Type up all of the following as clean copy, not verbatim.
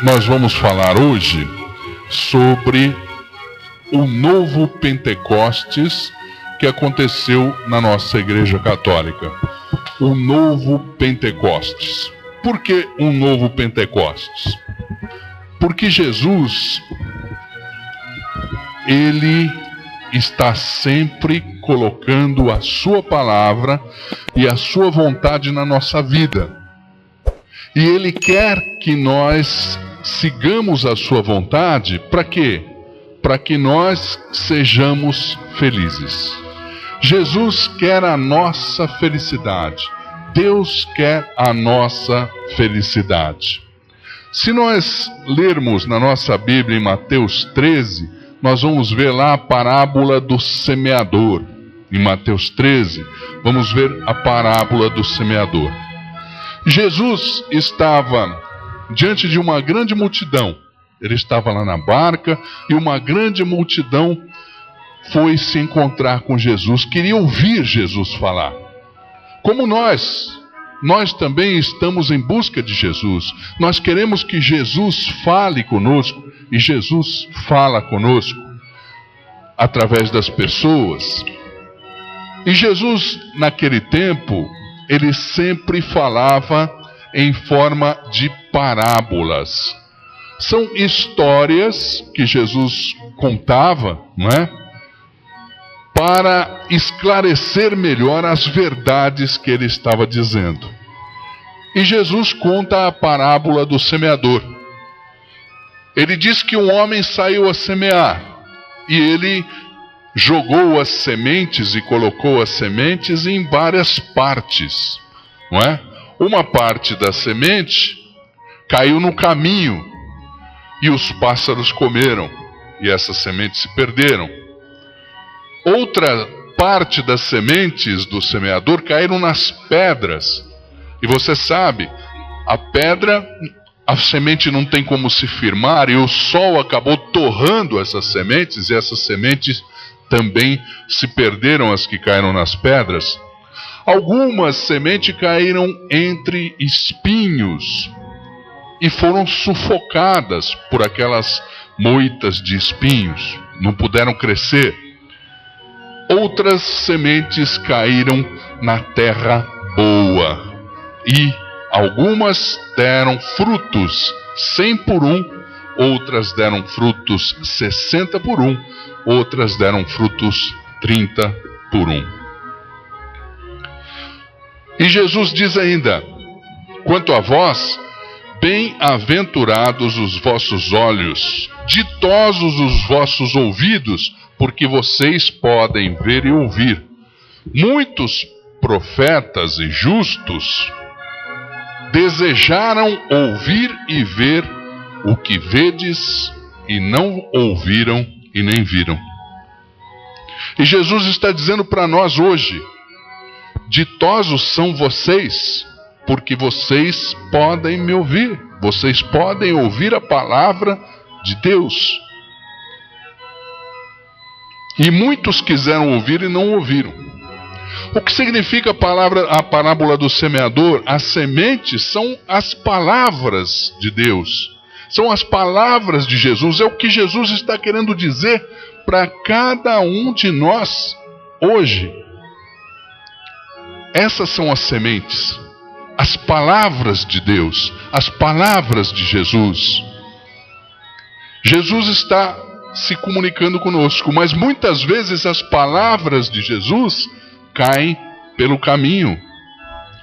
nós vamos falar hoje sobre o novo Pentecostes que aconteceu na nossa Igreja Católica. O novo Pentecostes. Por que um novo Pentecostes? Porque Jesus, ele está sempre colocando a sua palavra e a sua vontade na nossa vida. E ele quer que nós sigamos a sua vontade, para quê? Para que nós sejamos felizes. Jesus quer a nossa felicidade. Deus quer a nossa felicidade. Se nós lermos na nossa Bíblia em Mateus 13, nós vamos ver lá a parábola do semeador. Em Mateus 13, vamos ver a parábola do semeador. Jesus estava diante de uma grande multidão. Ele estava lá na barca e uma grande multidão foi se encontrar com Jesus, queria ouvir Jesus falar. Como nós também estamos em busca de Jesus. Nós queremos que Jesus fale conosco e Jesus fala conosco através das pessoas. E Jesus, naquele tempo, ele sempre falava em forma de parábolas. São histórias que Jesus contava, não é? Para esclarecer melhor as verdades que ele estava dizendo. E Jesus conta a parábola do semeador. Ele diz que um homem saiu a semear, e ele jogou as sementes e colocou as sementes em várias partes, não é? Uma parte da semente caiu no caminho, e os pássaros comeram, e essas sementes se perderam. Outra parte das sementes do semeador caíram nas pedras. E você sabe, a pedra, a semente não tem como se firmar, e o sol acabou torrando essas sementes, e essas sementes também se perderam, as que caíram nas pedras. Algumas sementes caíram entre espinhos e foram sufocadas por aquelas moitas de espinhos, não puderam crescer. Outras sementes caíram na terra boa, e algumas deram frutos 100 por 1, outras deram frutos 60 por 1, outras deram frutos 30 por 1. E Jesus diz ainda: quanto a vós, bem-aventurados os vossos olhos, ditosos os vossos ouvidos, porque vocês podem ver e ouvir. Muitos profetas e justos desejaram ouvir e ver o que vedes, e não ouviram e nem viram. E Jesus está dizendo para nós hoje: ditosos são vocês, porque vocês podem me ouvir, vocês podem ouvir a palavra de Deus. E muitos quiseram ouvir e não ouviram. O que significa a parábola do semeador? As sementes são as palavras de Deus. São as palavras de Jesus. É o que Jesus está querendo dizer para cada um de nós hoje. Essas são as sementes. As palavras de Deus. As palavras de Jesus. Jesus está se comunicando conosco, mas muitas vezes as palavras de Jesus caem pelo caminho.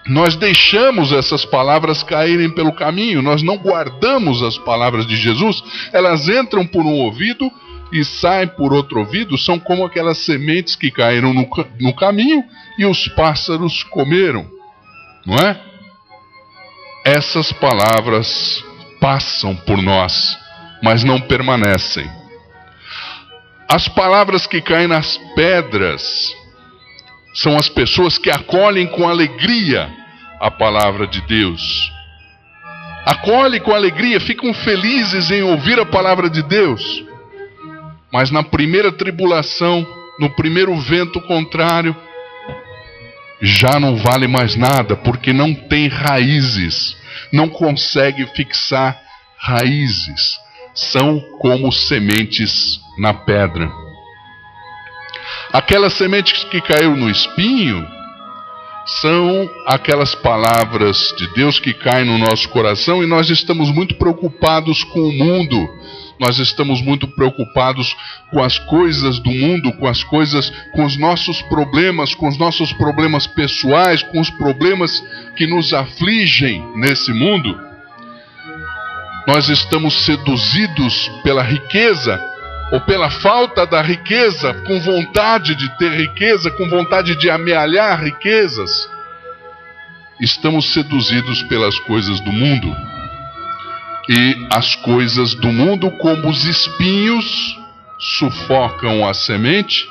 Nós deixamos essas palavras caírem pelo caminho, nós não guardamos as palavras de Jesus, elas entram por um ouvido e saem por outro ouvido, são como aquelas sementes que caíram no caminho e os pássaros comeram, não é? Essas palavras passam por nós, mas não permanecem. As palavras que caem nas pedras são as pessoas que acolhem com alegria a palavra de Deus. Acolhem com alegria, ficam felizes em ouvir a palavra de Deus. Mas na primeira tribulação, no primeiro vento contrário, já não vale mais nada, porque não tem raízes, não consegue fixar raízes, são como sementes na pedra. Aquelas sementes que caíram no espinho são aquelas palavras de Deus que caem no nosso coração e nós estamos muito preocupados com o mundo. Nós estamos muito preocupados com as coisas do mundo, com os nossos problemas pessoais, com os problemas que nos afligem nesse mundo. Nós estamos seduzidos pela riqueza, ou pela falta da riqueza, com vontade de ter riqueza, com vontade de amealhar riquezas. Estamos seduzidos pelas coisas do mundo. E as coisas do mundo, como os espinhos, sufocam a semente,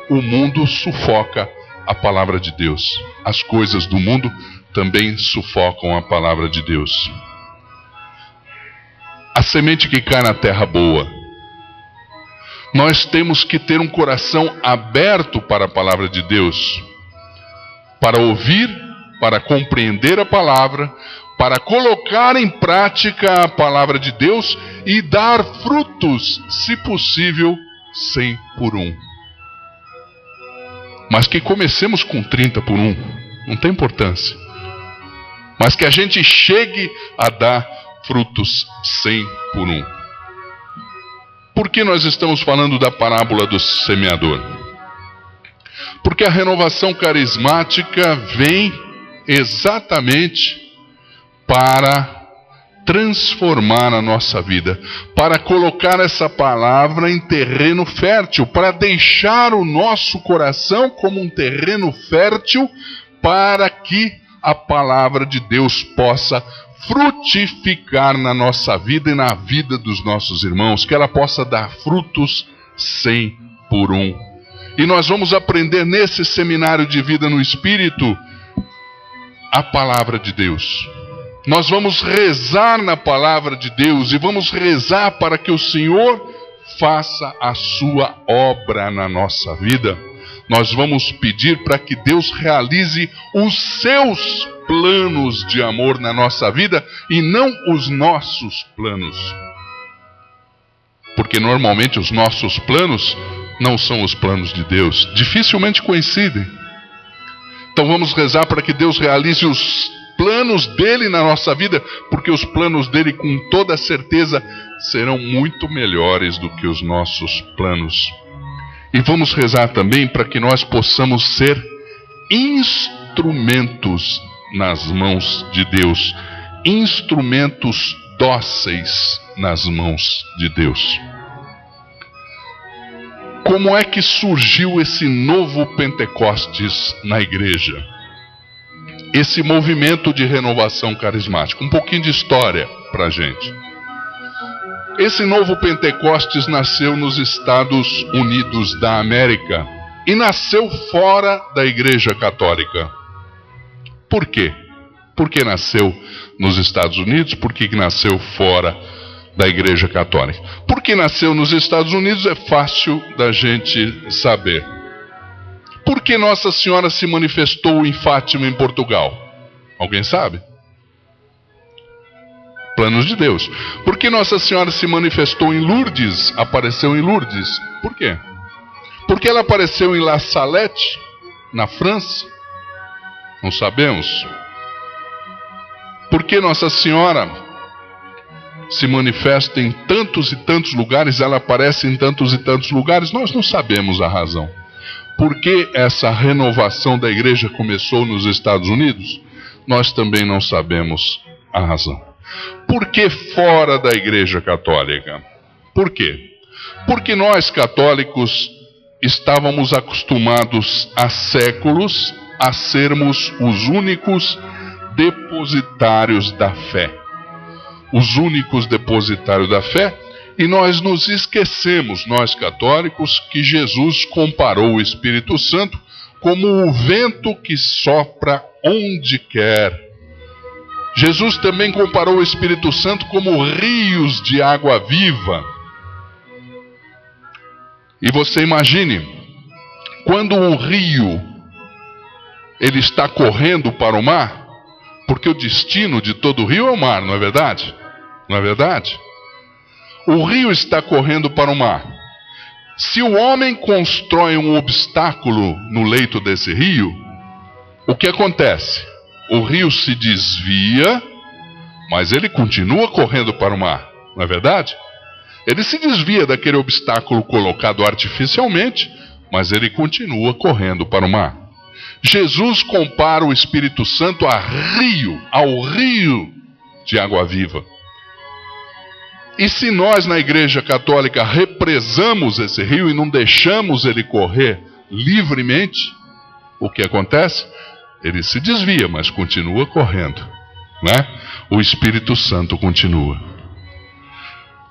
o mundo sufoca a palavra de Deus. As coisas do mundo também sufocam a palavra de Deus. A semente que cai na terra boa. Nós temos que ter um coração aberto para a palavra de Deus, para ouvir, para compreender a palavra, para colocar em prática a palavra de Deus e dar frutos, se possível, 100 por 1. Mas que comecemos com 30 por 1, não tem importância. Mas que a gente chegue a dar frutos 100 por 1. Por que nós estamos falando da parábola do semeador? Porque a renovação carismática vem exatamente para transformar a nossa vida, para colocar essa palavra em terreno fértil, para deixar o nosso coração como um terreno fértil, para que a palavra de Deus possa frutificar na nossa vida e na vida dos nossos irmãos, que ela possa dar frutos 100 por 1. E nós vamos aprender nesse seminário de vida no Espírito a palavra de Deus. Nós vamos rezar na palavra de Deus e vamos rezar para que o Senhor faça a sua obra na nossa vida. Nós vamos pedir para que Deus realize os seus planos de amor na nossa vida e não os nossos planos. Porque normalmente os nossos planos não são os planos de Deus, dificilmente coincidem. Então vamos rezar para que Deus realize os planos dele na nossa vida, porque os planos dele com toda certeza serão muito melhores do que os nossos planos. E vamos rezar também para que nós possamos ser instrumentos nas mãos de Deus, instrumentos dóceis nas mãos de Deus. Como é que surgiu esse novo Pentecostes na igreja? Esse movimento de renovação carismática. Um pouquinho de história para a gente. Esse novo Pentecostes nasceu nos Estados Unidos da América e nasceu fora da Igreja Católica. Por quê? Por que nasceu nos Estados Unidos? Por que nasceu fora da Igreja Católica? Porque nasceu nos Estados Unidos é fácil da gente saber. Por que Nossa Senhora se manifestou em Fátima, em Portugal? Alguém sabe? Planos de Deus. Por que Nossa Senhora se manifestou em Lourdes, apareceu em Lourdes? Por quê? Porque ela apareceu em La Salette, na França? Não sabemos. Por que Nossa Senhora se manifesta em tantos e tantos lugares, ela aparece em tantos e tantos lugares? Nós não sabemos a razão. Por que essa renovação da igreja começou nos Estados Unidos? Nós também não sabemos a razão. Por que fora da Igreja Católica? Por quê? Porque nós católicos estávamos acostumados há séculos a sermos os únicos depositários da fé. Os únicos depositários da fé. E nós nos esquecemos, nós católicos, que Jesus comparou o Espírito Santo como o vento que sopra onde quer. Jesus também comparou o Espírito Santo como rios de água viva. E você imagine, quando um rio ele está correndo para o mar, porque o destino de todo rio é o mar, não é verdade? não é verdade? O rio está correndo para o mar. Se o homem constrói um obstáculo no leito desse rio, o que acontece? O rio se desvia, mas ele continua correndo para o mar, não é verdade? Ele se desvia daquele obstáculo colocado artificialmente, mas ele continua correndo para o mar. Jesus compara o Espírito Santo ao rio de água viva. E se nós na Igreja Católica represamos esse rio e não deixamos ele correr livremente, o que acontece? Ele se desvia, mas continua correndo, né? O Espírito Santo continua.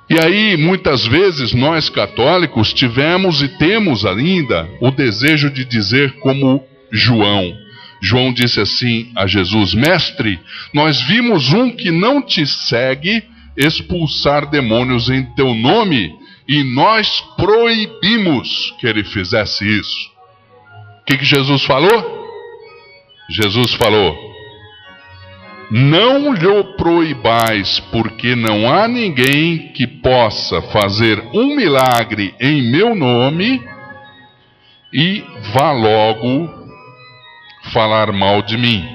E aí, muitas vezes, nós católicos tivemos e temos ainda o desejo de dizer como João. João disse assim a Jesus: Mestre, nós vimos um que não te segue expulsar demônios em teu nome, e nós proibimos que ele fizesse isso. O que Jesus falou? Jesus falou: não lhe proibais, porque não há ninguém que possa fazer um milagre em meu nome e vá logo falar mal de mim,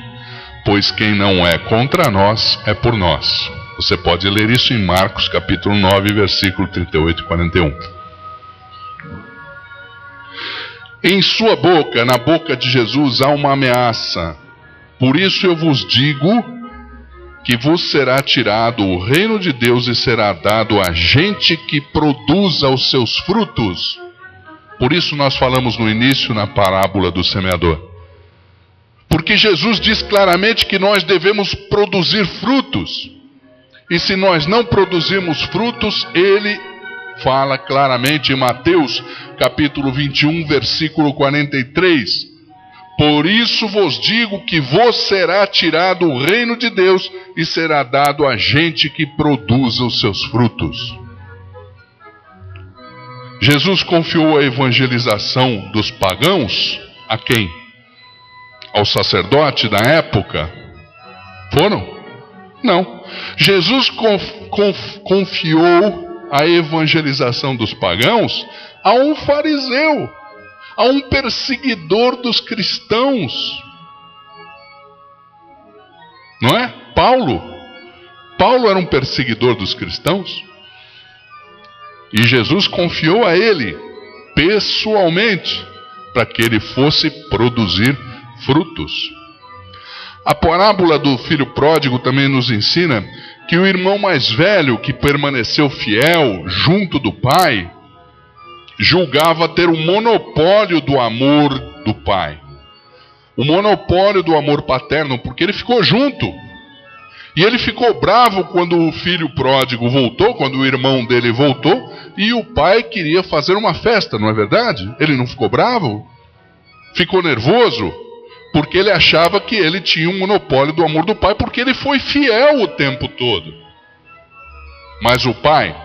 pois quem não é contra nós é por nós. Você pode ler isso em Marcos capítulo 9, versículo 38 e 41. Em sua boca, na boca de Jesus, há uma ameaça. Por isso eu vos digo que vos será tirado o reino de Deus e será dado a gente que produza os seus frutos. Por isso nós falamos no início na parábola do semeador. Porque Jesus diz claramente que nós devemos produzir frutos. E se nós não produzirmos frutos, ele fala claramente em Mateus capítulo 21, versículo 43. Por isso vos digo que vos será tirado o reino de Deus e será dado a gente que produza os seus frutos. Jesus confiou a evangelização dos pagãos a quem? Ao sacerdote da época? Foram? Não. Jesus confiou a evangelização dos pagãos a um fariseu, a um perseguidor dos cristãos. Não é? Paulo era um perseguidor dos cristãos. E Jesus confiou a ele, pessoalmente, para que ele fosse produzir frutos. A parábola do filho pródigo também nos ensina que o irmão mais velho, que permaneceu fiel junto do pai, julgava ter o monopólio do amor do pai. O monopólio do amor paterno, porque ele ficou junto. E ele ficou bravo quando o filho pródigo voltou, quando o irmão dele voltou, e o pai queria fazer uma festa, não é verdade? Ele não ficou bravo? Ficou nervoso? Porque ele achava que ele tinha um monopólio do amor do pai, porque ele foi fiel o tempo todo. Mas o pai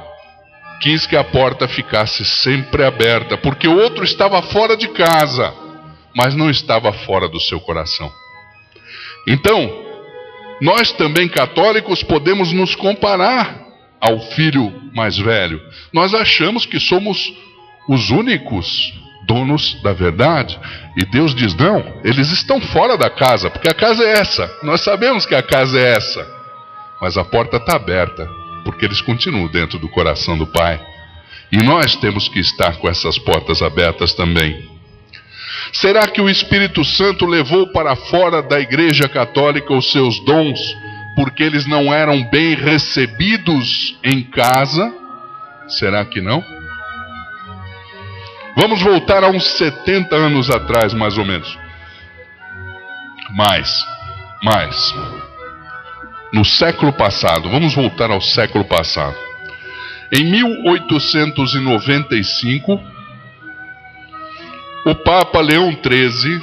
quis que a porta ficasse sempre aberta, porque o outro estava fora de casa, mas não estava fora do seu coração. Então, nós também católicos podemos nos comparar ao filho mais velho. Nós achamos que somos os únicos donos da verdade, e Deus diz: não, eles estão fora da casa, porque a casa é essa, nós sabemos que a casa é essa, mas a porta está aberta, porque eles continuam dentro do coração do Pai, e nós temos que estar com essas portas abertas também. Será que o Espírito Santo levou para fora da Igreja Católica os seus dons, porque eles não eram bem recebidos em casa? Será que não? Vamos voltar a uns 70 anos atrás, mais ou menos. Mais. No século passado, vamos voltar ao século passado. Em 1895, o Papa Leão XIII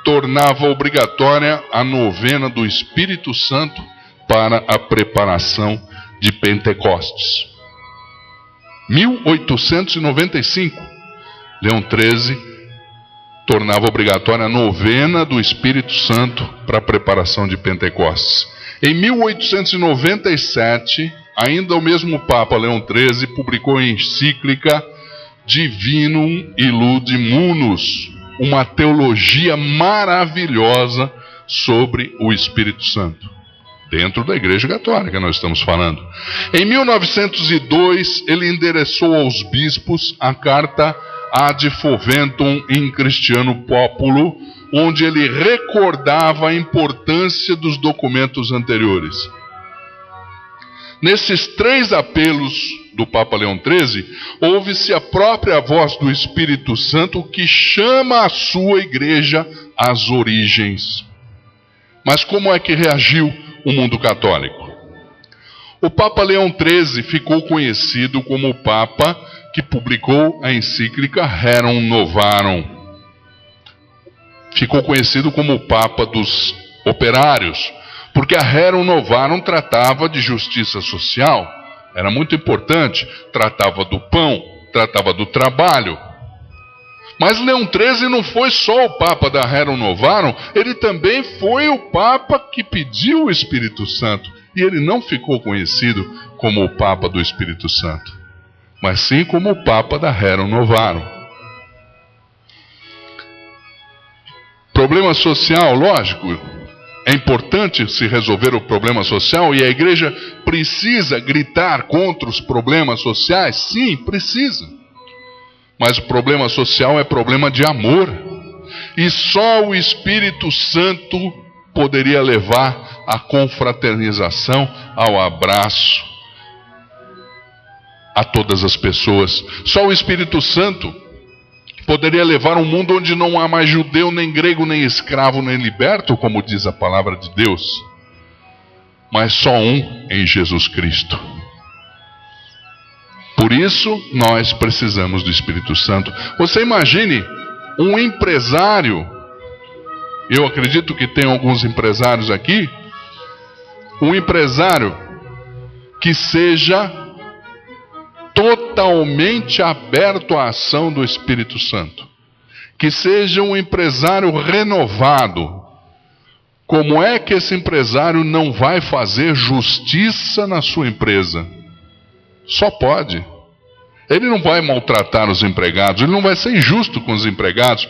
tornava obrigatória a novena do Espírito Santo para a preparação de Pentecostes. 1895. Leão XIII tornava obrigatória a novena do Espírito Santo para a preparação de Pentecostes. Em 1897, ainda o mesmo Papa Leão XIII publicou a encíclica Divinum Illudi Munus, uma teologia maravilhosa sobre o Espírito Santo. Dentro da Igreja Católica nós estamos falando. Em 1902, ele endereçou aos bispos a carta Ad Foventum in Christiano Populo, onde ele recordava a importância dos documentos anteriores. Nesses 3 apelos do Papa Leão XIII, ouve-se a própria voz do Espírito Santo que chama a sua igreja às origens. Mas como é que reagiu o mundo católico? O Papa Leão XIII ficou conhecido como o Papa que publicou a encíclica Rerum Novarum. Ficou conhecido como o Papa dos operários, porque a Rerum Novarum tratava de justiça social, era muito importante, tratava do pão, tratava do trabalho. Mas Leão XIII não foi só o Papa da Rerum Novarum, ele também foi o Papa que pediu o Espírito Santo. E ele não ficou conhecido como o Papa do Espírito Santo, mas sim como o Papa da Rerum Novarum. Problema social, lógico, é importante se resolver o problema social e a igreja precisa gritar contra os problemas sociais? Sim, precisa. Mas o problema social é problema de amor. E só o Espírito Santo poderia levar à confraternização, ao abraço a todas as pessoas. Só o Espírito Santo poderia levar um mundo onde não há mais judeu, nem grego, nem escravo, nem liberto, como diz a palavra de Deus. Mas só um em Jesus Cristo. Por isso, nós precisamos do Espírito Santo. Você imagine um empresário, eu acredito que tem alguns empresários aqui, um empresário que seja totalmente aberto à ação do Espírito Santo, que seja um empresário renovado. Como é que esse empresário não vai fazer justiça na sua empresa? Só pode. Ele não vai maltratar os empregados, ele não vai ser injusto com os empregados,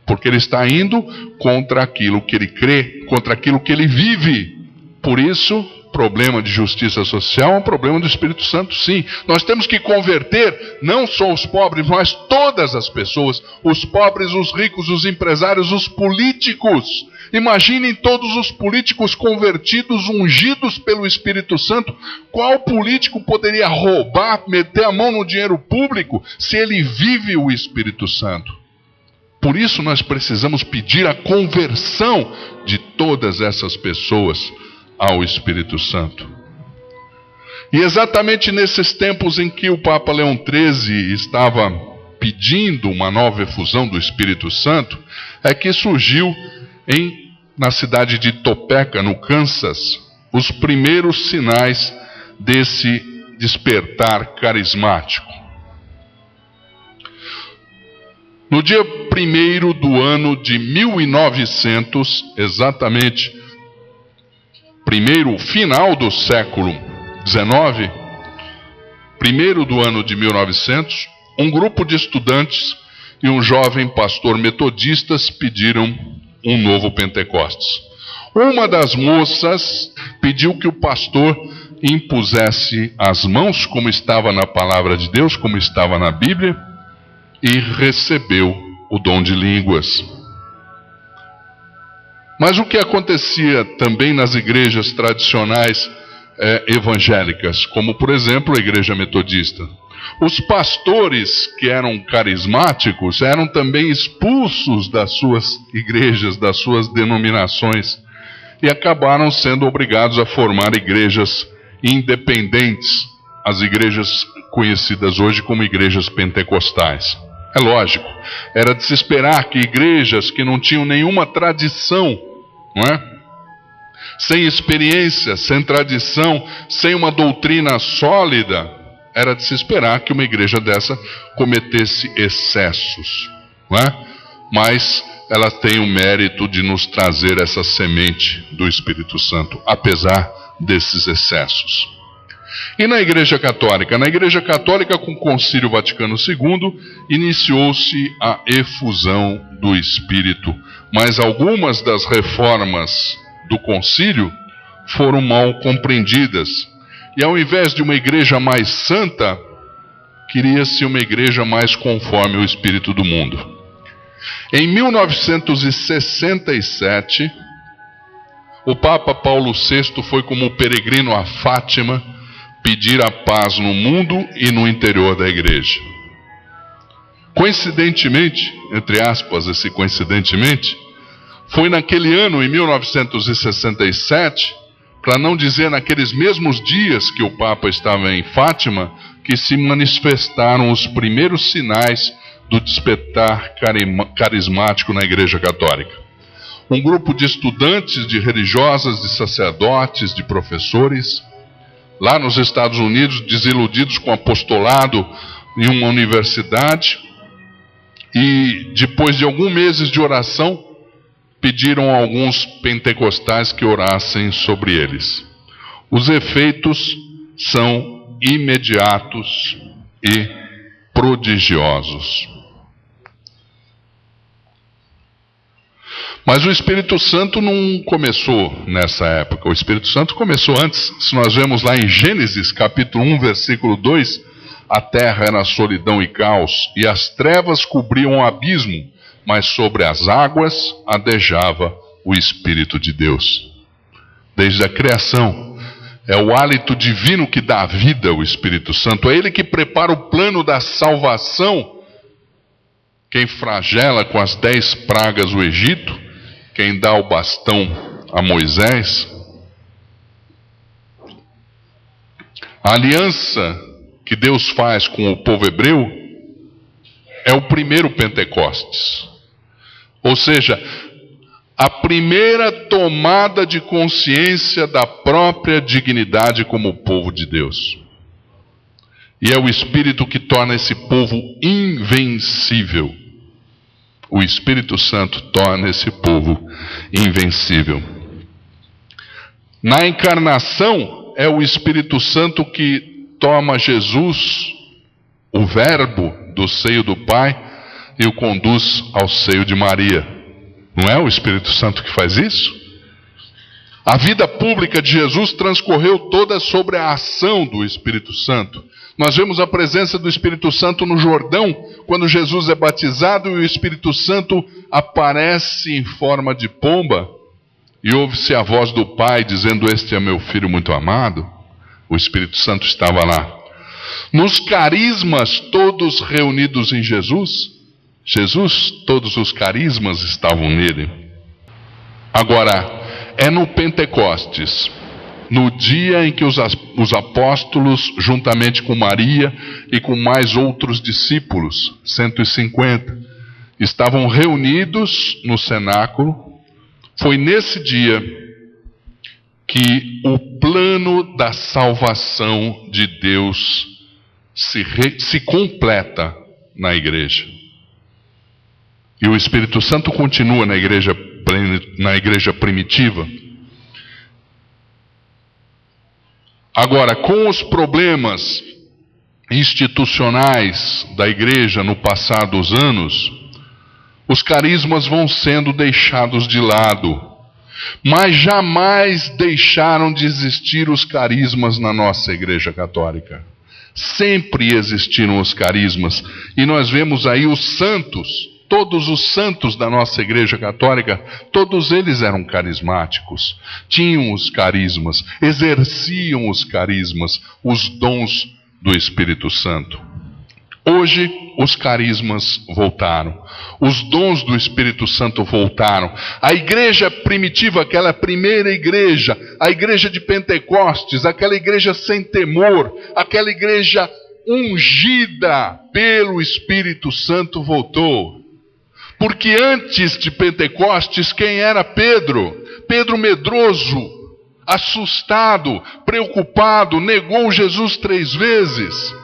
porque ele está indo contra aquilo que ele crê, contra aquilo que ele vive. Por isso, problema de justiça social é um problema do Espírito Santo, sim. Nós temos que converter não só os pobres, mas todas as pessoas, os pobres, os ricos, os empresários, os políticos. Imaginem todos os políticos convertidos, ungidos pelo Espírito Santo. Qual político poderia roubar, meter a mão no dinheiro público, se ele vive o Espírito Santo? Por isso nós precisamos pedir a conversão de todas essas pessoas ao Espírito Santo. E exatamente nesses tempos em que o Papa Leão XIII estava pedindo uma nova efusão do Espírito Santo, é que surgiu na cidade de Topeka, no Kansas, os primeiros sinais desse despertar carismático. No dia 1º do ano de 1900, exatamente, final do século XIX, 1º do ano de 1900, um grupo de estudantes e um jovem pastor metodistas pediram um novo Pentecostes. Uma das moças pediu que o pastor impusesse as mãos, como estava na palavra de Deus, como estava na Bíblia, e recebeu o dom de línguas. Mas o que acontecia também nas igrejas tradicionais evangélicas, como por exemplo a igreja metodista? Os pastores que eram carismáticos eram também expulsos das suas igrejas, das suas denominações, e acabaram sendo obrigados a formar igrejas independentes, as igrejas conhecidas hoje como igrejas pentecostais. É lógico, era de se esperar que igrejas que não tinham nenhuma tradição, não é? Sem experiência, sem tradição, sem uma doutrina sólida, era de se esperar que uma igreja dessa cometesse excessos, não é? Mas ela tem o mérito de nos trazer essa semente do Espírito Santo, apesar desses excessos. E na Igreja Católica? Na Igreja Católica, com o Concílio Vaticano II, iniciou-se a efusão do Espírito. Mas algumas das reformas do concílio foram mal compreendidas. E ao invés de uma igreja mais santa, queria-se uma igreja mais conforme o espírito do mundo. Em 1967, o Papa Paulo VI foi como peregrino a Fátima pedir a paz no mundo e no interior da igreja. Coincidentemente, entre aspas, esse coincidentemente, foi naquele ano, em 1967, para não dizer naqueles mesmos dias que o Papa estava em Fátima, que se manifestaram os primeiros sinais do despertar carismático na Igreja Católica. Um grupo de estudantes, de religiosas, de sacerdotes, de professores, lá nos Estados Unidos, desiludidos com o apostolado em uma universidade, e depois de alguns meses de oração, pediram a alguns pentecostais que orassem sobre eles. Os efeitos são imediatos e prodigiosos. Mas o Espírito Santo não começou nessa época. O Espírito Santo começou antes. Se nós vemos lá em Gênesis, capítulo 1, versículo 2, a terra era solidão e caos, e as trevas cobriam o abismo, mas sobre as águas adejava o Espírito de Deus. Desde a criação, é o hálito divino que dá a vida ao Espírito Santo. É Ele que prepara o plano da salvação. Quem flagela com as 10 pragas o Egito, quem dá o bastão a Moisés. A aliança que Deus faz com o povo hebreu é o primeiro Pentecostes. Ou seja, a primeira tomada de consciência da própria dignidade como povo de Deus. E é o Espírito que torna esse povo invencível. O Espírito Santo torna esse povo invencível. Na encarnação, é o Espírito Santo que toma Jesus, o Verbo, do seio do Pai, e o conduz ao seio de Maria. Não é o Espírito Santo que faz isso? A vida pública de Jesus transcorreu toda sobre a ação do Espírito Santo. Nós vemos a presença do Espírito Santo no Jordão, quando Jesus é batizado e o Espírito Santo aparece em forma de pomba, e ouve-se a voz do Pai dizendo: "Este é meu Filho muito amado". O Espírito Santo estava lá. Nos carismas todos reunidos em Jesus, todos os carismas estavam nele. Agora, é no Pentecostes, no dia em que os apóstolos, juntamente com Maria e com mais outros discípulos, 150, estavam reunidos no cenáculo. Foi nesse dia que o plano da salvação de Deus se completa na igreja. E o Espírito Santo continua na igreja primitiva. Agora, com os problemas institucionais da igreja no passar dos anos, os carismas vão sendo deixados de lado. Mas jamais deixaram de existir os carismas na nossa igreja católica. Sempre existiram os carismas. E nós vemos aí os santos, todos os santos da nossa igreja católica, todos eles eram carismáticos. Tinham os carismas, exerciam os carismas, os dons do Espírito Santo. Hoje, os carismas voltaram. Os dons do Espírito Santo voltaram. A igreja primitiva, aquela primeira igreja, a igreja de Pentecostes, aquela igreja sem temor, aquela igreja ungida pelo Espírito Santo voltou. Porque antes de Pentecostes, quem era Pedro? Pedro medroso, assustado, preocupado, negou Jesus 3 vezes.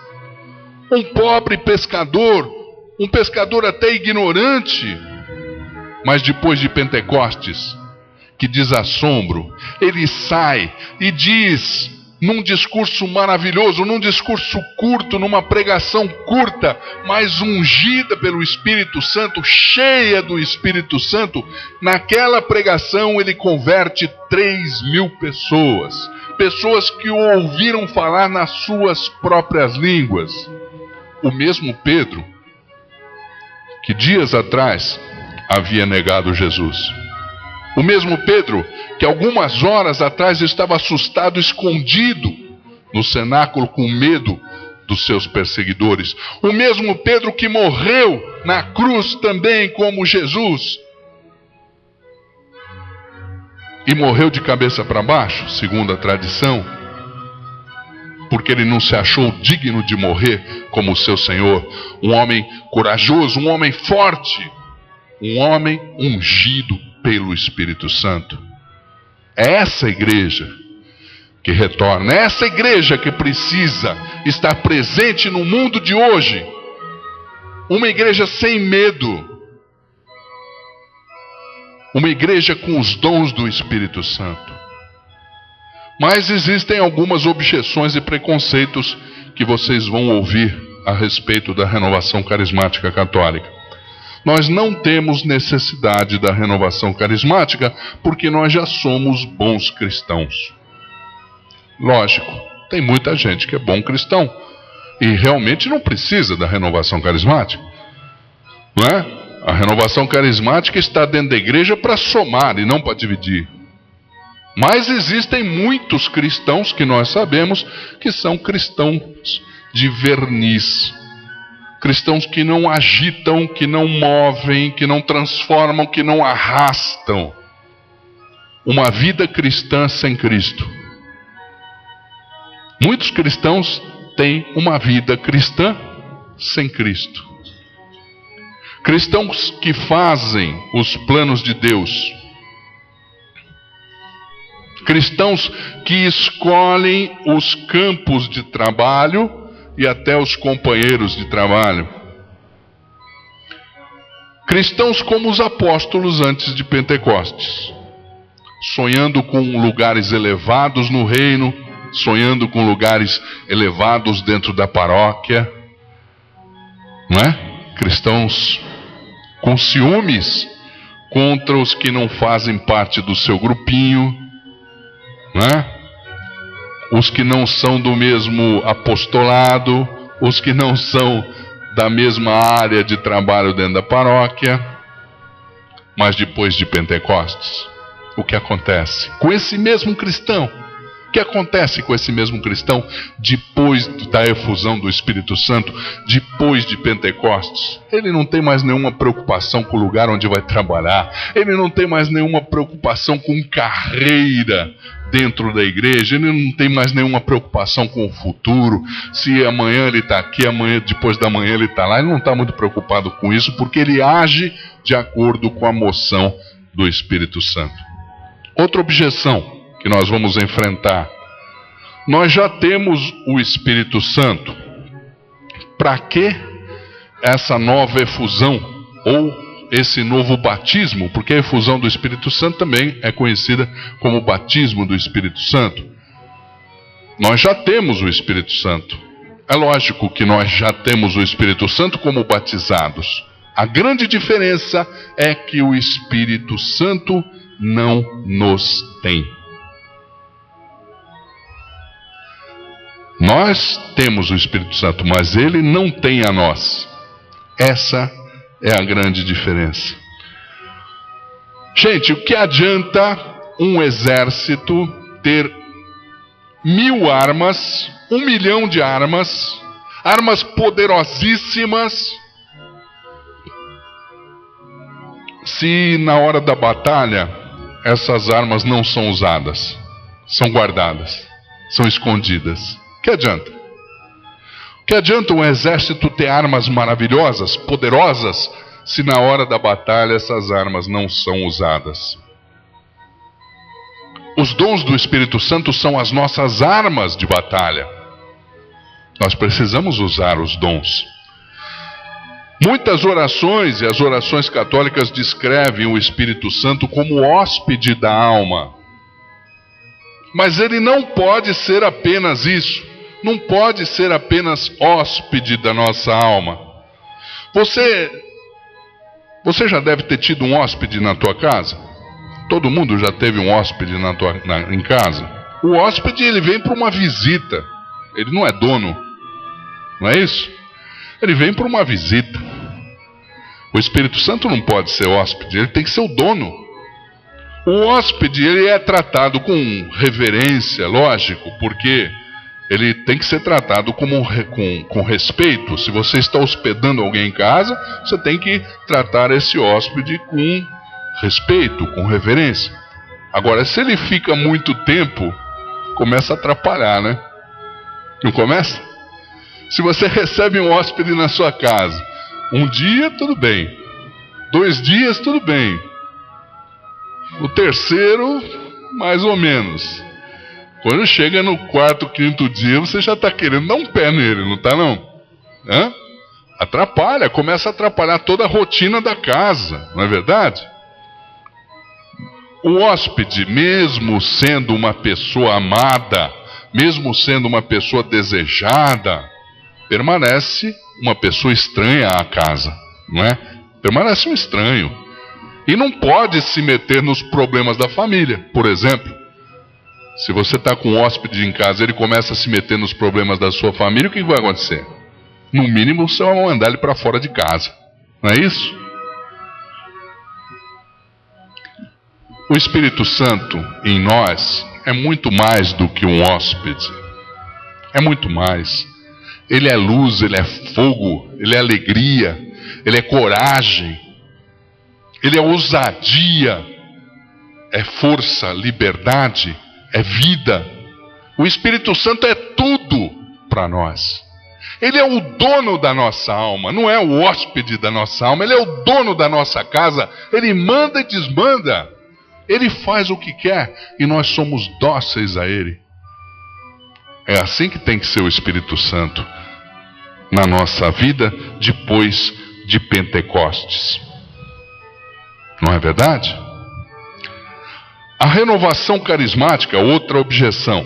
Um pobre pescador, um pescador até ignorante, mas depois de Pentecostes, que desassombro, ele sai e diz num discurso maravilhoso, num discurso curto, numa pregação curta, mas ungida pelo Espírito Santo, cheia do Espírito Santo, naquela pregação ele converte 3.000 pessoas. Pessoas que o ouviram falar nas suas próprias línguas. O mesmo Pedro, que dias atrás havia negado Jesus. O mesmo Pedro, que algumas horas atrás estava assustado, escondido no cenáculo com medo dos seus perseguidores. O mesmo Pedro que morreu na cruz também como Jesus. E morreu de cabeça para baixo, segundo a tradição, porque ele não se achou digno de morrer como o seu Senhor. Um homem corajoso, um homem forte, um homem ungido pelo Espírito Santo. É essa igreja que retorna, é essa igreja que precisa estar presente no mundo de hoje. Uma igreja sem medo, uma igreja com os dons do Espírito Santo. Mas existem algumas objeções e preconceitos que vocês vão ouvir a respeito da renovação carismática católica. Nós não temos necessidade da renovação carismática porque nós já somos bons cristãos. Lógico, tem muita gente que é bom cristão e realmente não precisa da renovação carismática, não é? A renovação carismática está dentro da igreja para somar e não para dividir. Mas existem muitos cristãos que nós sabemos que são cristãos de verniz. Cristãos que não agitam, que não movem, que não transformam, que não arrastam. Uma vida cristã sem Cristo. Muitos cristãos têm uma vida cristã sem Cristo. Cristãos que fazem os planos de Deus. Cristãos que escolhem os campos de trabalho e até os companheiros de trabalho. Cristãos como os apóstolos antes de Pentecostes, sonhando com lugares elevados no reino, sonhando com lugares elevados dentro da paróquia, não é? Cristãos com ciúmes contra os que não fazem parte do seu grupinho, não é? Os que não são do mesmo apostolado, os que não são da mesma área de trabalho dentro da paróquia. Mas depois de Pentecostes, o que acontece com esse mesmo cristão? O que acontece com esse mesmo cristão depois da efusão do Espírito Santo, depois de Pentecostes? Ele não tem mais nenhuma preocupação com o lugar onde vai trabalhar, ele não tem mais nenhuma preocupação com carreira dentro da igreja, ele não tem mais nenhuma preocupação com o futuro, se amanhã ele está aqui, amanhã, depois da manhã ele está lá, ele não está muito preocupado com isso, porque ele age de acordo com a moção do Espírito Santo. Outra objeção que nós vamos enfrentar: nós já temos o Espírito Santo. Para que essa nova efusão ou esse novo batismo? Porque a efusão do Espírito Santo também é conhecida como batismo do Espírito Santo. Nós já temos o Espírito Santo. É lógico que nós já temos o Espírito Santo como batizados. A grande diferença é que o Espírito Santo não nos tem. Nós temos o Espírito Santo, mas ele não tem a nós. Essa é a grande diferença. Gente, o que adianta um exército ter 1000 armas, 1 milhão de armas, armas poderosíssimas, se na hora da batalha essas armas não são usadas, são guardadas, são escondidas? O que adianta? O que adianta um exército ter armas maravilhosas, poderosas, se na hora da batalha essas armas não são usadas? Os dons do Espírito Santo são as nossas armas de batalha. Nós precisamos usar os dons. Muitas orações, e as orações católicas descrevem o Espírito Santo como hóspede da alma. Mas ele não pode ser apenas isso. Não pode ser apenas hóspede da nossa alma. Você já deve ter tido um hóspede na tua casa? Todo mundo já teve um hóspede em casa? O hóspede, ele vem para uma visita. Ele não é dono. Não é isso? Ele vem para uma visita. O Espírito Santo não pode ser hóspede, ele tem que ser o dono. O hóspede, ele é tratado com reverência, lógico, porque ele tem que ser tratado com respeito. Se você está hospedando alguém em casa, você tem que tratar esse hóspede com respeito, com reverência. Agora, se ele fica muito tempo, começa a atrapalhar, né? Não começa? Se você recebe um hóspede na sua casa, um dia, tudo bem. 2 dias, tudo bem. O terceiro, mais ou menos. Quando chega no 4º, 5º dia, você já está querendo dar um pé nele, não está não? Hã? Atrapalha, começa a atrapalhar toda a rotina da casa, não é verdade? O hóspede, mesmo sendo uma pessoa amada, mesmo sendo uma pessoa desejada, permanece uma pessoa estranha à casa, não é? Permanece um estranho. E não pode se meter nos problemas da família. Por exemplo, se você está com um hóspede em casa e ele começa a se meter nos problemas da sua família, o que vai acontecer? No mínimo, você vai mandar ele para fora de casa. Não é isso? O Espírito Santo em nós é muito mais do que um hóspede. É muito mais. Ele é luz, ele é fogo, ele é alegria, ele é coragem, ele é ousadia, é força, liberdade, é vida. O Espírito Santo é tudo para nós. Ele é o dono da nossa alma, não é o hóspede da nossa alma, ele é o dono da nossa casa, ele manda e desmanda. Ele faz o que quer e nós somos dóceis a ele. É assim que tem que ser o Espírito Santo na nossa vida depois de Pentecostes. Não é verdade? A renovação carismática, outra objeção.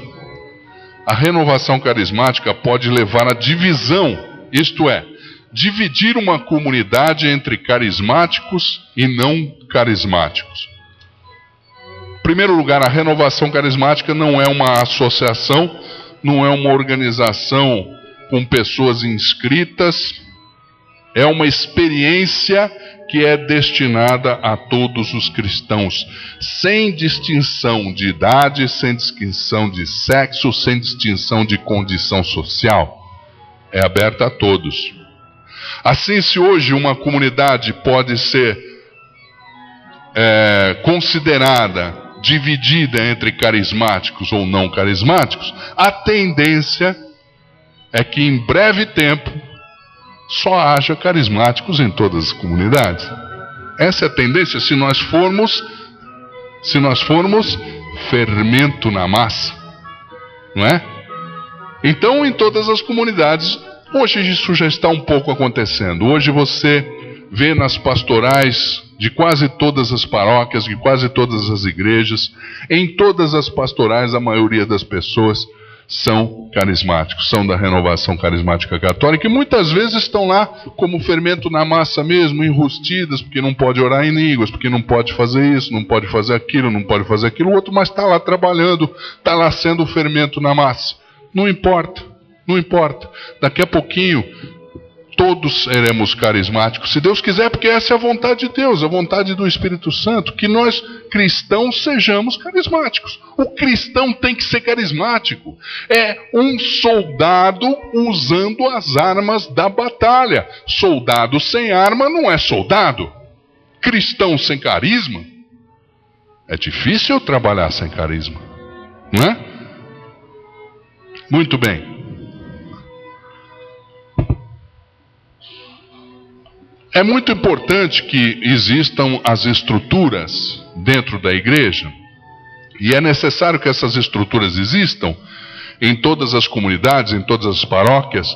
A renovação carismática pode levar à divisão, isto é, dividir uma comunidade entre carismáticos e não carismáticos. Em primeiro lugar, a renovação carismática não é uma associação, não é uma organização com pessoas inscritas, é uma experiência que é destinada a todos os cristãos, sem distinção de idade, sem distinção de sexo, sem distinção de condição social. É aberta a todos. Assim, se hoje uma comunidade pode ser considerada dividida entre carismáticos ou não carismáticos, a tendência é que em breve tempo só haja carismáticos em todas as comunidades. Essa é a tendência se nós formos fermento na massa, não é? Então, em todas as comunidades, hoje isso já está um pouco acontecendo. Hoje você vê nas pastorais de quase todas as paróquias, de quase todas as igrejas, em todas as pastorais a maioria das pessoas são carismáticos, são da renovação carismática católica, e muitas vezes estão lá como fermento na massa mesmo, enrustidas, porque não pode orar em línguas, porque não pode fazer isso, não pode fazer aquilo, não pode fazer aquilo outro, mas está lá trabalhando, está lá sendo o fermento na massa. Não importa, não importa. Daqui a pouquinho todos seremos carismáticos, se Deus quiser, porque essa é a vontade de Deus, a vontade do Espírito Santo, que nós cristãos sejamos carismáticos. O cristão tem que ser carismático. É um soldado usando as armas da batalha. Soldado sem arma não é soldado. Cristão sem carisma, é difícil trabalhar sem carisma, não é? Muito bem. É muito importante que existam as estruturas dentro da igreja, e é necessário que essas estruturas existam em todas as comunidades, em todas as paróquias.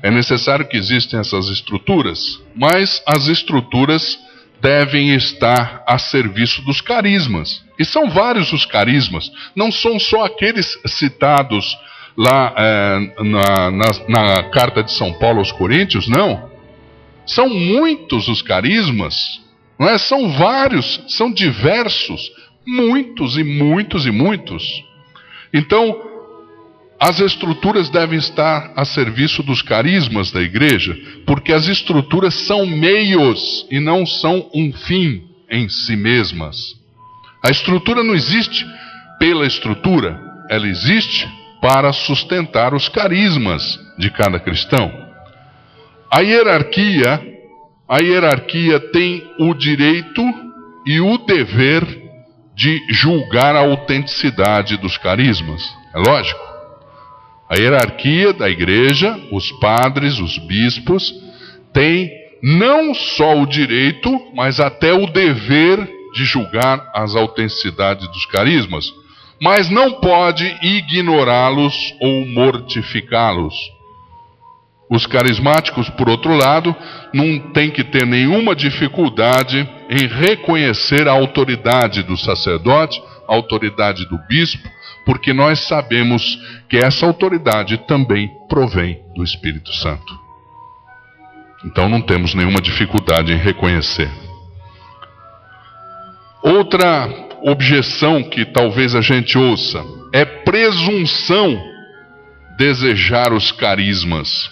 É necessário que existam essas estruturas, mas as estruturas devem estar a serviço dos carismas. E são vários os carismas, não são só aqueles citados lá na carta de São Paulo aos Coríntios, não. São muitos os carismas, não é? São vários, são diversos, muitos e muitos e muitos. Então, as estruturas devem estar a serviço dos carismas da igreja, porque as estruturas são meios e não são um fim em si mesmas. A estrutura não existe pela estrutura, ela existe para sustentar os carismas de cada cristão. A hierarquia tem o direito e o dever de julgar a autenticidade dos carismas. É lógico. A hierarquia da igreja, os padres, os bispos, têm não só o direito, mas até o dever de julgar as autenticidades dos carismas, mas não pode ignorá-los ou mortificá-los. Os carismáticos, por outro lado, não têm que ter nenhuma dificuldade em reconhecer a autoridade do sacerdote, a autoridade do bispo, porque nós sabemos que essa autoridade também provém do Espírito Santo. Então não temos nenhuma dificuldade em reconhecer. Outra objeção que talvez a gente ouça é presunção desejar os carismas.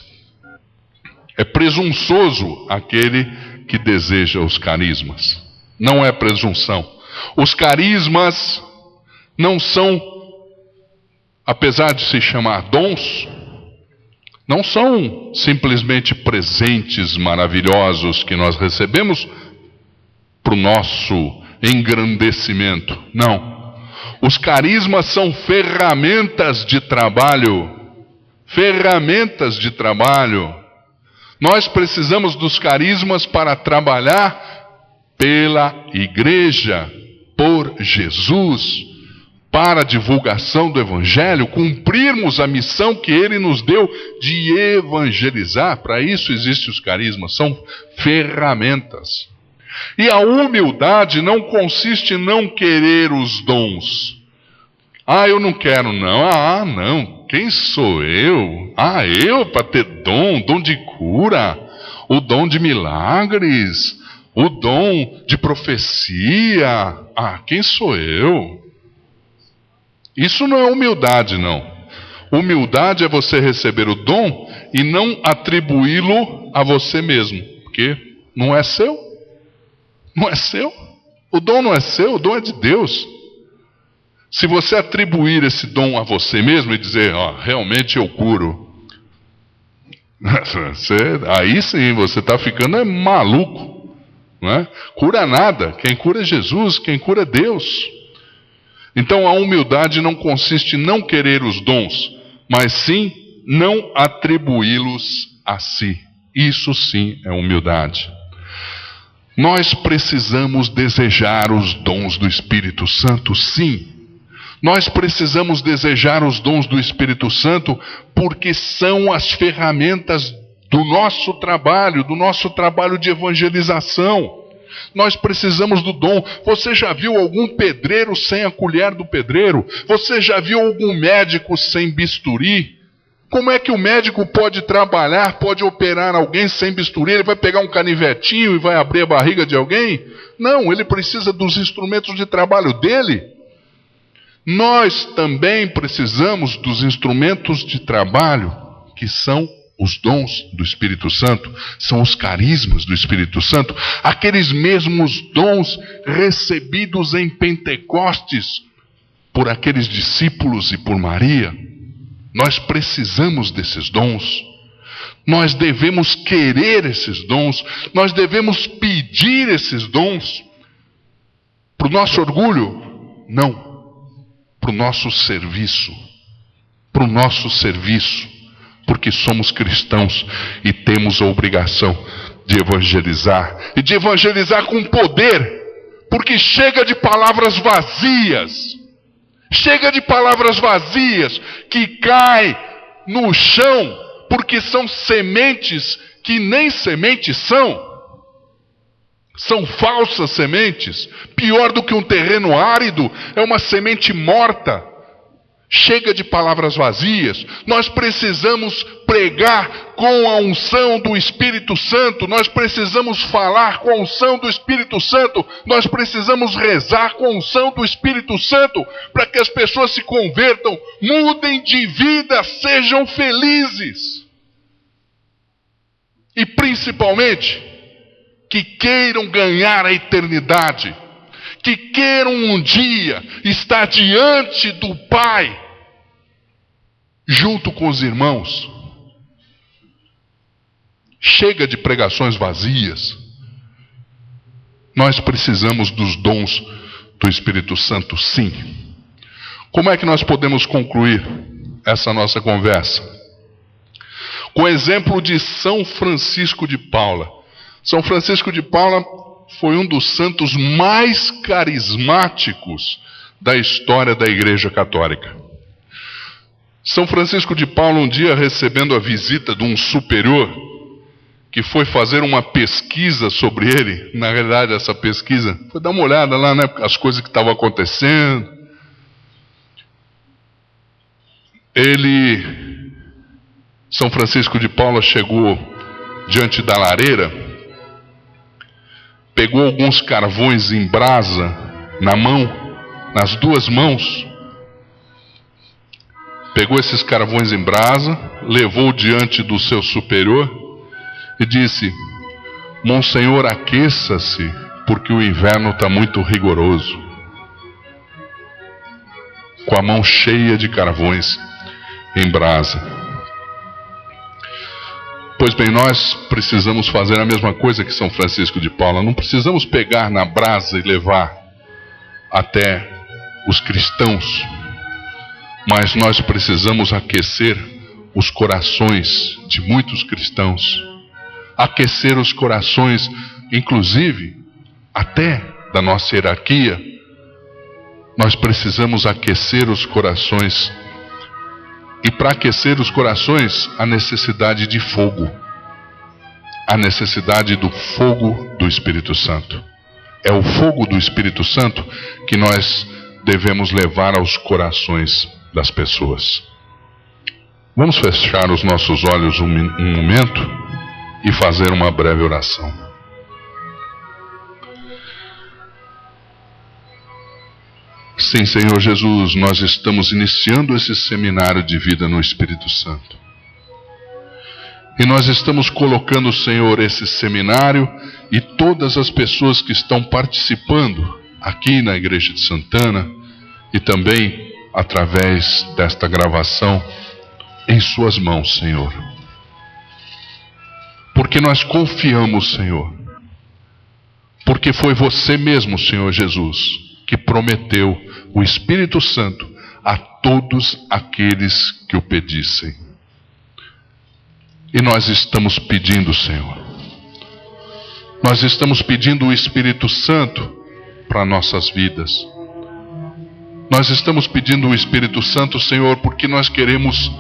É presunçoso aquele que deseja os carismas. Não é presunção. Os carismas não são, apesar de se chamar dons, não são simplesmente presentes maravilhosos que nós recebemos para o nosso engrandecimento. Não. Os carismas são ferramentas de trabalho. Ferramentas de trabalho. Nós precisamos dos carismas para trabalhar pela igreja, por Jesus, para a divulgação do Evangelho, cumprirmos a missão que Ele nos deu de evangelizar. Para isso existem os carismas, são ferramentas. E a humildade não consiste em não querer os dons. Eu não quero não. Não, quem sou eu? Eu para ter dom de cura, o dom de milagres, o dom de profecia. Quem sou eu? Isso não é humildade, não. Humildade é você receber o dom e não atribuí-lo a você mesmo, porque não é seu. Não é seu. O dom não é seu, o dom é de Deus. Se você atribuir esse dom a você mesmo e dizer, realmente eu curo, aí sim, você está ficando maluco. Não é? Cura nada. Quem cura é Jesus, quem cura é Deus. Então a humildade não consiste em não querer os dons, mas sim não atribuí-los a si. Isso sim é humildade. Nós precisamos desejar os dons do Espírito Santo, sim. Nós precisamos desejar os dons do Espírito Santo porque são as ferramentas do nosso trabalho de evangelização. Nós precisamos do dom. Você já viu algum pedreiro sem a colher do pedreiro? Você já viu algum médico sem bisturi? Como é que o médico pode trabalhar, pode operar alguém sem bisturi? Ele vai pegar um canivetinho e vai abrir a barriga de alguém? Não, ele precisa dos instrumentos de trabalho dele. Nós também precisamos dos instrumentos de trabalho, que são os dons do Espírito Santo, são os carismas do Espírito Santo, aqueles mesmos dons recebidos em Pentecostes por aqueles discípulos e por Maria. Nós precisamos desses dons. Nós devemos querer esses dons. Nós devemos pedir esses dons. Para o nosso orgulho? Não. Para o nosso serviço. Para o nosso serviço. Porque somos cristãos e temos a obrigação de evangelizar. E de evangelizar com poder. Porque chega de palavras vazias. Chega de palavras vazias que caem no chão porque são sementes que nem sementes são. São falsas sementes. Pior do que um terreno árido, é uma semente morta. Chega de palavras vazias. Nós precisamos pregar com a unção do Espírito Santo. Nós precisamos falar com a unção do Espírito Santo. Nós precisamos rezar com a unção do Espírito Santo, para que as pessoas se convertam, mudem de vida, sejam felizes. E principalmente, que queiram ganhar a eternidade, que queiram um dia estar diante do Pai, junto com os irmãos. Chega de pregações vazias. Nós precisamos dos dons do Espírito Santo, sim. Como é que nós podemos concluir essa nossa conversa? Com o exemplo de São Francisco de Paula. São Francisco de Paula foi um dos santos mais carismáticos da história da Igreja Católica. São Francisco de Paula, um dia recebendo a visita de um superior, que foi fazer uma pesquisa sobre ele. Na realidade, essa pesquisa foi dar uma olhada lá, né, as coisas que estavam acontecendo. São Francisco de Paula chegou diante da lareira, pegou alguns carvões em brasa na mão, nas duas mãos, pegou esses carvões em brasa, levou diante do seu superior e disse: Monsenhor, aqueça-se, porque o inverno está muito rigoroso. Com a mão cheia de carvões em brasa. Pois bem, nós precisamos fazer a mesma coisa que São Francisco de Paula. Não precisamos pegar na brasa e levar até os cristãos, mas nós precisamos aquecer os corações de muitos cristãos, aquecer os corações, inclusive, até da nossa hierarquia. Nós precisamos aquecer os corações. E para aquecer os corações, a necessidade de fogo. A necessidade do fogo do Espírito Santo. É o fogo do Espírito Santo que nós devemos levar aos corações das pessoas. Vamos fechar os nossos olhos um momento e fazer uma breve oração. Sim, Senhor Jesus, nós estamos iniciando esse seminário de vida no Espírito Santo. E nós estamos colocando, Senhor, esse seminário e todas as pessoas que estão participando aqui na Igreja de Santana e também através desta gravação em Suas mãos, Senhor. Porque nós confiamos, Senhor. Porque foi você mesmo, Senhor Jesus, que prometeu o Espírito Santo a todos aqueles que o pedissem. E nós estamos pedindo, Senhor. Nós estamos pedindo o Espírito Santo para nossas vidas. Nós estamos pedindo o Espírito Santo, Senhor, porque nós queremos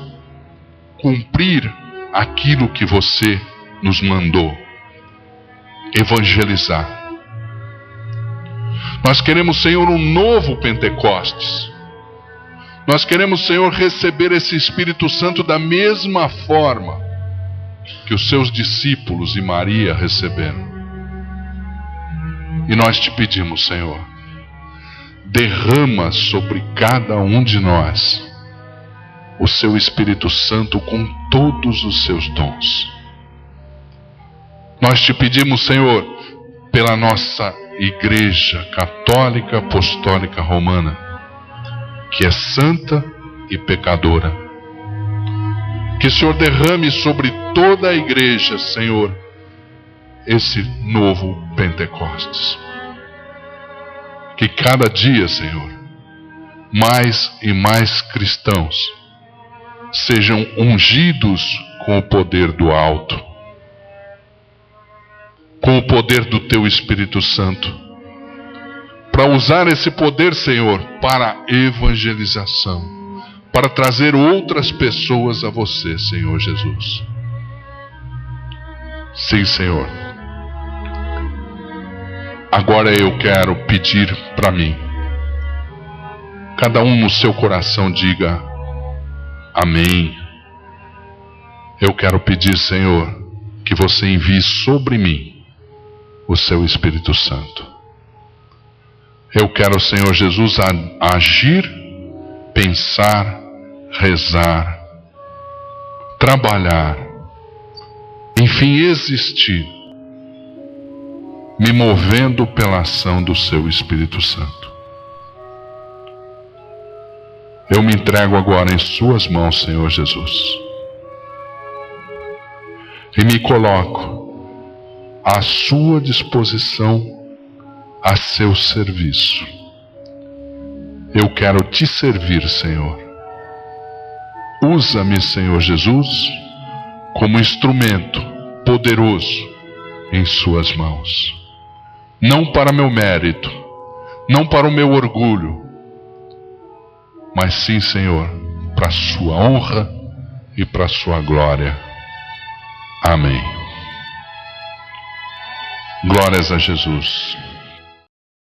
cumprir aquilo que você nos mandou: evangelizar. Nós queremos, Senhor, um novo Pentecostes. Nós queremos, Senhor, receber esse Espírito Santo da mesma forma que os seus discípulos e Maria receberam. E nós te pedimos, Senhor, derrama sobre cada um de nós o seu Espírito Santo com todos os seus dons. Nós te pedimos, Senhor, pela nossa Igreja Católica Apostólica Romana, que é santa e pecadora. Que o Senhor derrame sobre toda a Igreja, Senhor, esse novo Pentecostes. Que cada dia, Senhor, mais e mais cristãos sejam ungidos com o poder do alto, com o poder do Teu Espírito Santo, para usar esse poder, Senhor, para a evangelização, para trazer outras pessoas a Você, Senhor Jesus. Sim, Senhor. agora eu quero pedir para mim. Cada um no seu coração diga amém. Eu quero pedir, Senhor, que você envie sobre mim o seu Espírito Santo. Eu quero, Senhor Jesus, agir, pensar, rezar, trabalhar, enfim, existir, me movendo pela ação do seu Espírito Santo. Eu me entrego agora em suas mãos, Senhor Jesus, e me coloco à sua disposição, a seu serviço. Eu quero te servir, Senhor. Usa-me, Senhor Jesus, como instrumento poderoso em suas mãos. Não para meu mérito, não para o meu orgulho, mas sim, Senhor, para a sua honra e para a sua glória. Amém. Glórias a Jesus.